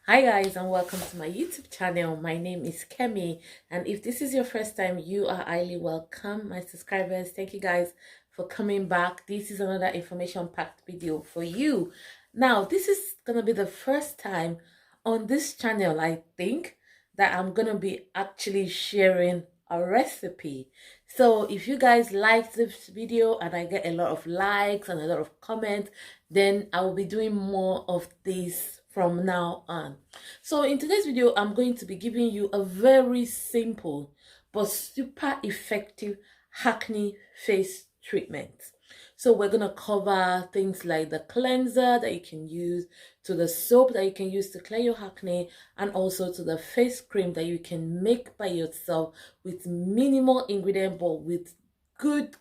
Hi guys, and welcome to my YouTube channel. My name is Kemi, and if this is your first time, you are highly welcome. My subscribers, thank you guys for coming back. This is another information packed video for you. Now, this is gonna be the first time on this channel, I think, that I'm gonna be actually sharing a recipe. So if you guys like this video and I get a lot of likes and a lot of comments, then I will be doing more of this from now on. So in today's video, I'm going to be giving you a very simple but super effective acne face treatment. So we're going to cover things like the cleanser that you can use, to the soap that you can use to clear your acne, and also to the face cream that you can make by yourself with minimal ingredient but with good,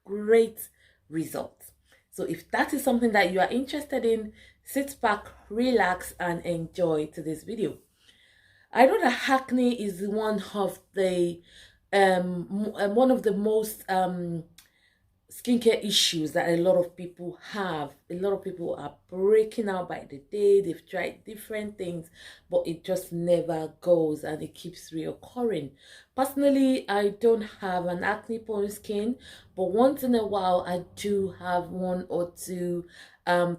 great results. So if that is something that you are interested in, sit back, relax, and enjoy today's video. I know that acne is one of the most skincare issues that a lot of people have. A lot of people are breaking out by the day. They've tried different things, but it just never goes and it keeps reoccurring. Personally, I don't have an acne prone skin, but once in a while I do have one or two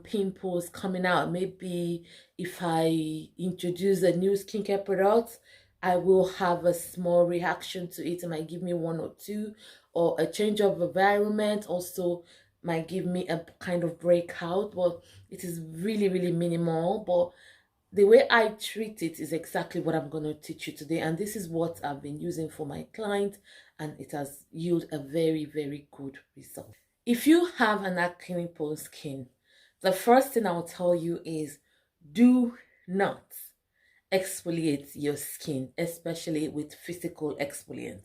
pimples coming out. Maybe if I introduce a new skincare product, I will have a small reaction to it. It might give me one or two, or a change of environment also might give me a kind of breakout, but it is really minimal. But the way I treat it is exactly what I'm going to teach you today, and this is what I've been using for my client, and it has yielded a very good result. If you have an acne prone skin, the first thing I'll tell you is do not exfoliate your skin, especially with physical exfoliant.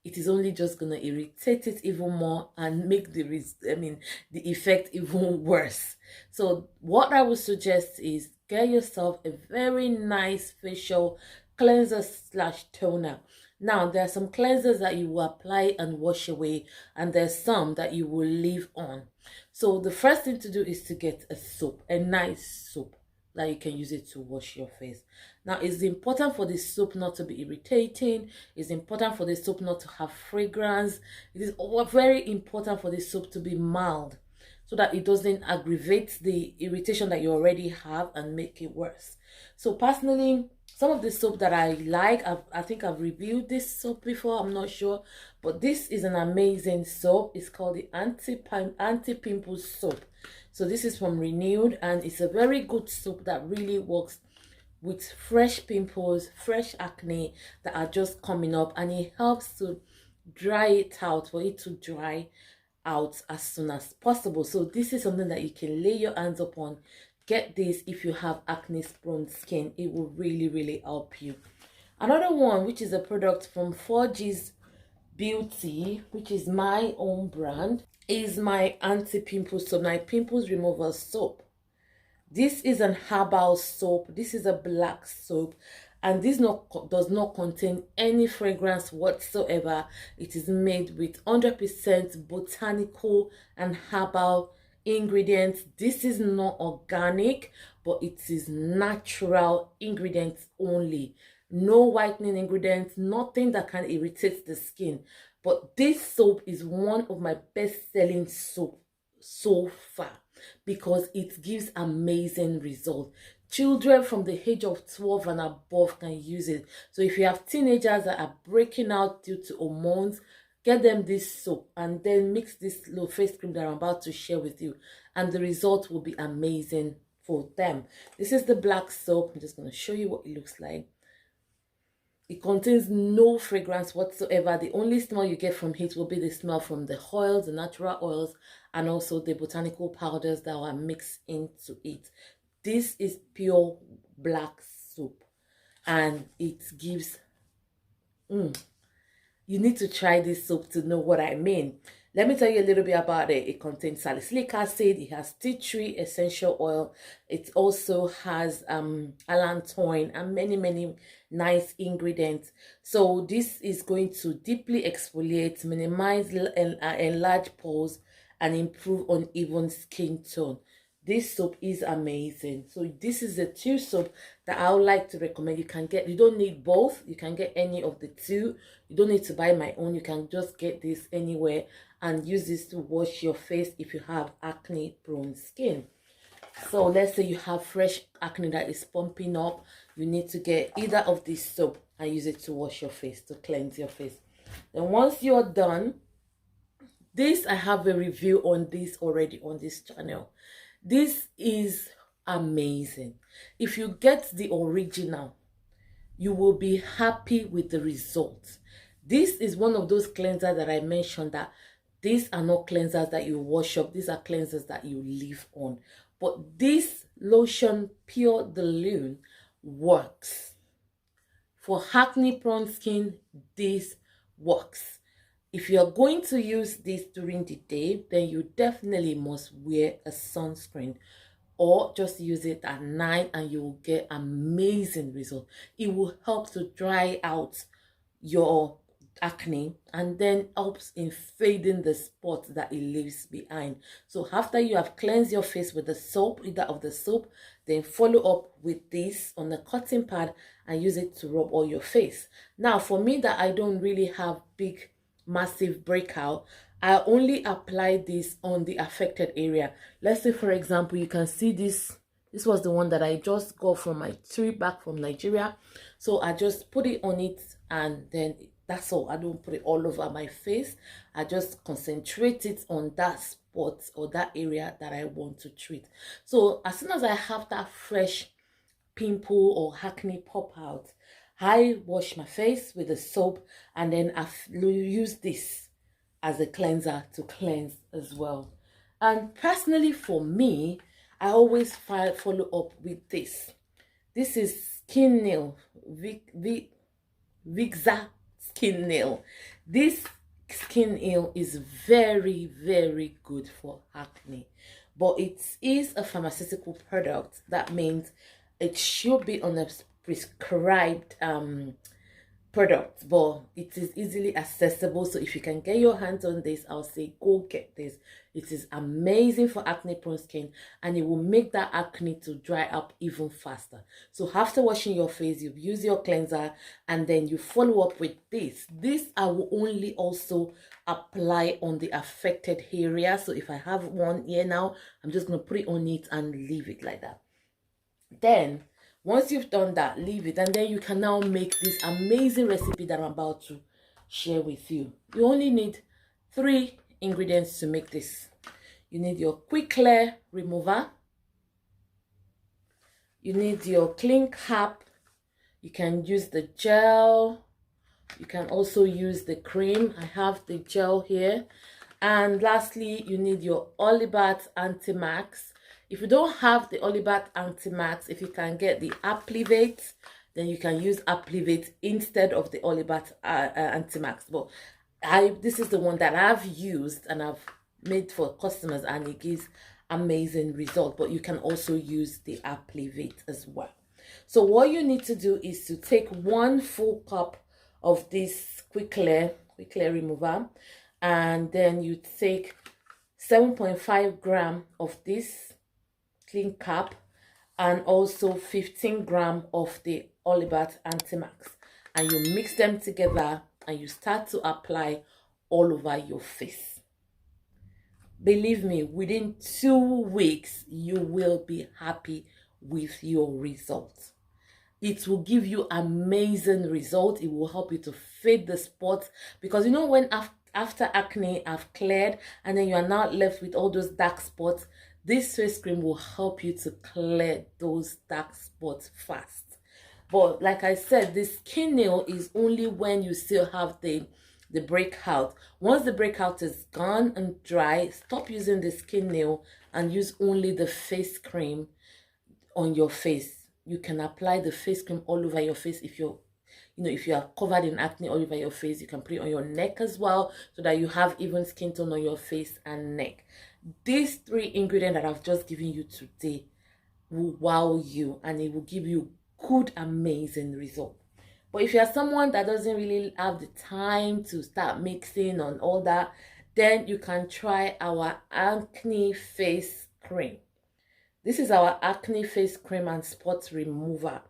It is only just gonna irritate it even more and make the effect even worse. So what I would suggest is get yourself a very nice facial cleanser slash toner. Now there are some cleansers that you will apply and wash away, and there's some that you will leave on. So the first thing to do is to get a soap, a nice soap that you can use it to wash your face. Now, it's important for the soap not to be irritating. It's important for the soap not to have fragrance. It is very important for the soap to be mild, so that it doesn't aggravate the irritation that you already have and make it worse. So personally, some of the soap that I like, I think I've reviewed this soap before, I'm not sure, but this is an amazing soap. It's called the anti-pimple soap. So this is from Renewed, and it's a very good soap that really works with fresh pimples, fresh acne that are just coming up, and it helps to dry it out, for it to dry out as soon as possible. So this is something that you can lay your hands upon. Get this if you have acne prone skin. It will really help you. Another one, which is a product from Fougees Beauty, which is my own brand, is my anti-pimple soap, my pimples removal soap. This is an herbal soap. This is a black soap, and this does not contain any fragrance whatsoever. It is made with 100% botanical and herbal ingredients. This is not organic, but it is natural ingredients only. No whitening ingredients, nothing that can irritate the skin. But this soap is one of my best-selling soap so far, because it gives amazing results. Children from the age of 12 and above can use it. So if you have teenagers that are breaking out due to hormones, get them this soap and then mix this little face cream that I'm about to share with you, and the result will be amazing for them. This is the black soap. I'm just going to show you what it looks like. It contains no fragrance whatsoever. The only smell you get from it will be the smell from the oils, the natural oils, and also the botanical powders that are mixed into it. This is pure black soap, and it gives... You need to try this soap to know what I mean. Let me tell you a little bit about it. It contains salicylic acid, it has tea tree essential oil, it also has allantoin and many nice ingredients. So this is going to deeply exfoliate, minimize enlarge pores, and improve uneven skin tone. This soap is amazing. So this is the two soap that I would like to recommend. You can get, you don't need both, you can get any of the two. You don't need to buy my own, you can just get this anywhere and use this to wash your face if you have acne prone skin. So let's say you have fresh acne that is pumping up, you need to get either of this soap and use it to wash your face, to cleanse your face. Then once you're done, this, I have a review on this already on this channel. This is amazing. If you get the original, you will be happy with the results. This is one of those cleansers that I mentioned that these are not cleansers that you wash up. These are cleansers that you leave on. But this lotion, Pure de Lune, works. For acne prone skin, this works. If you're going to use this during the day, then you definitely must wear a sunscreen, or just use it at night and you will get amazing results. It will help to dry out your acne and then helps in fading the spots that it leaves behind. So after you have cleansed your face with the soap, either of the soap, then follow up with this on a cotton pad and use it to rub all your face. Now for me that I don't really have big massive breakout, I only apply this on the affected area. Let's say for example, you can see this was the one that I just got from my trip back from Nigeria. So I just put it on it and then that's all. I don't put it all over my face. I just concentrate it on that spot or that area that I want to treat. So as soon as I have that fresh pimple or acne pop out, I wash my face with the soap and then I use this as a cleanser to cleanse as well. And personally for me, I always follow up with this. This is Skin Nail, Vixa Skin Nail. This skin nail is very, very good for acne, but it is a pharmaceutical product. That means it should be on a prescribed product, but it is easily accessible. So if you can get your hands on this, I'll say go get this. It is amazing for acne prone skin and it will make that acne to dry up even faster. So after washing your face, you use your cleanser and then you follow up with this. This I will only also apply on the affected area. So if I have one here now, I'm just going to put it on it and leave it like that. Then once you've done that, leave it, and then you can now make this amazing recipe that I'm about to share with you. You only need 3 ingredients to make this. You need your quick clear remover, you need your clean cap, you can use the gel, you can also use the cream. I have the gel here. And lastly, you need your Olibat Anti-Max. If you don't have the Olibat Anti-Max, if you can get the Applivate, then you can use Applivate instead of the Olibat Anti-Max. But this is the one that I've used and I've made for customers and it gives amazing result. But you can also use the Applivate as well. So what you need to do is to take 1 full cup of this quick clear remover, and then you take 7.5 grams of this clean cap and also 15 grams of the Olibat Anti-Max, and you mix them together and you start to apply all over your face. Believe me, within 2 weeks you will be happy with your results. It will give you amazing results. It will help you to fade the spots, because you know when after acne have cleared and then you are now left with all those dark spots, this face cream will help you to clear those dark spots fast. But like I said, the skin nail is only when you still have the breakout. Once the breakout is gone and dry, stop using the skin nail and use only the face cream on your face. You can apply the face cream all over your face. If you're if you are covered in acne all over your face, you can put it on your neck as well, so that you have even skin tone on your face and neck. These 3 ingredients that I've just given you today will wow you, and it will give you good, amazing result. But if you are someone that doesn't really have the time to start mixing on all that, then you can try our acne face cream. This is our acne face cream and spot remover.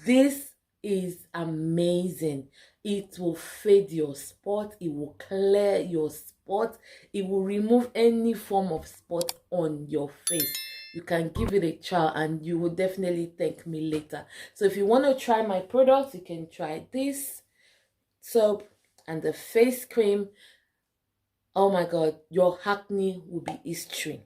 This is amazing. It will fade your spot, it will clear your spot, it will remove any form of spot on your face. You can give it a try and you will definitely thank me later. So if you want to try my products, you can try this soap and the face cream. Oh my god, your acne will be history,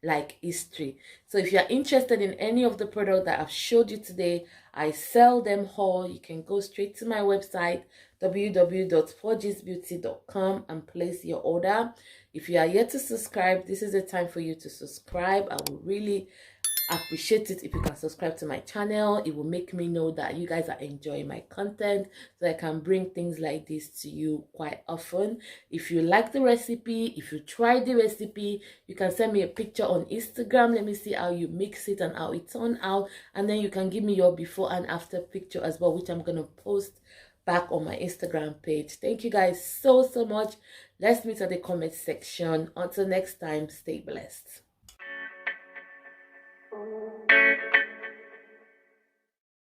like history. So if you're interested in any of the products that I've showed you today, I sell them all. You can go straight to my website www.fougeesbeauty.com and place your order. If you are yet to subscribe, this is the time for you to subscribe. I will really appreciate it if you can subscribe to my channel. It will make me know that you guys are enjoying my content, so I can bring things like this to you quite often. If you like the recipe, if you try the recipe, you can send me a picture on Instagram. Let me see how you mix it and how it turned out, and then you can give me your before and after picture as well, which I'm gonna post back on my Instagram page. Thank you guys so much. Let's meet at the comment section. Until next time, stay blessed.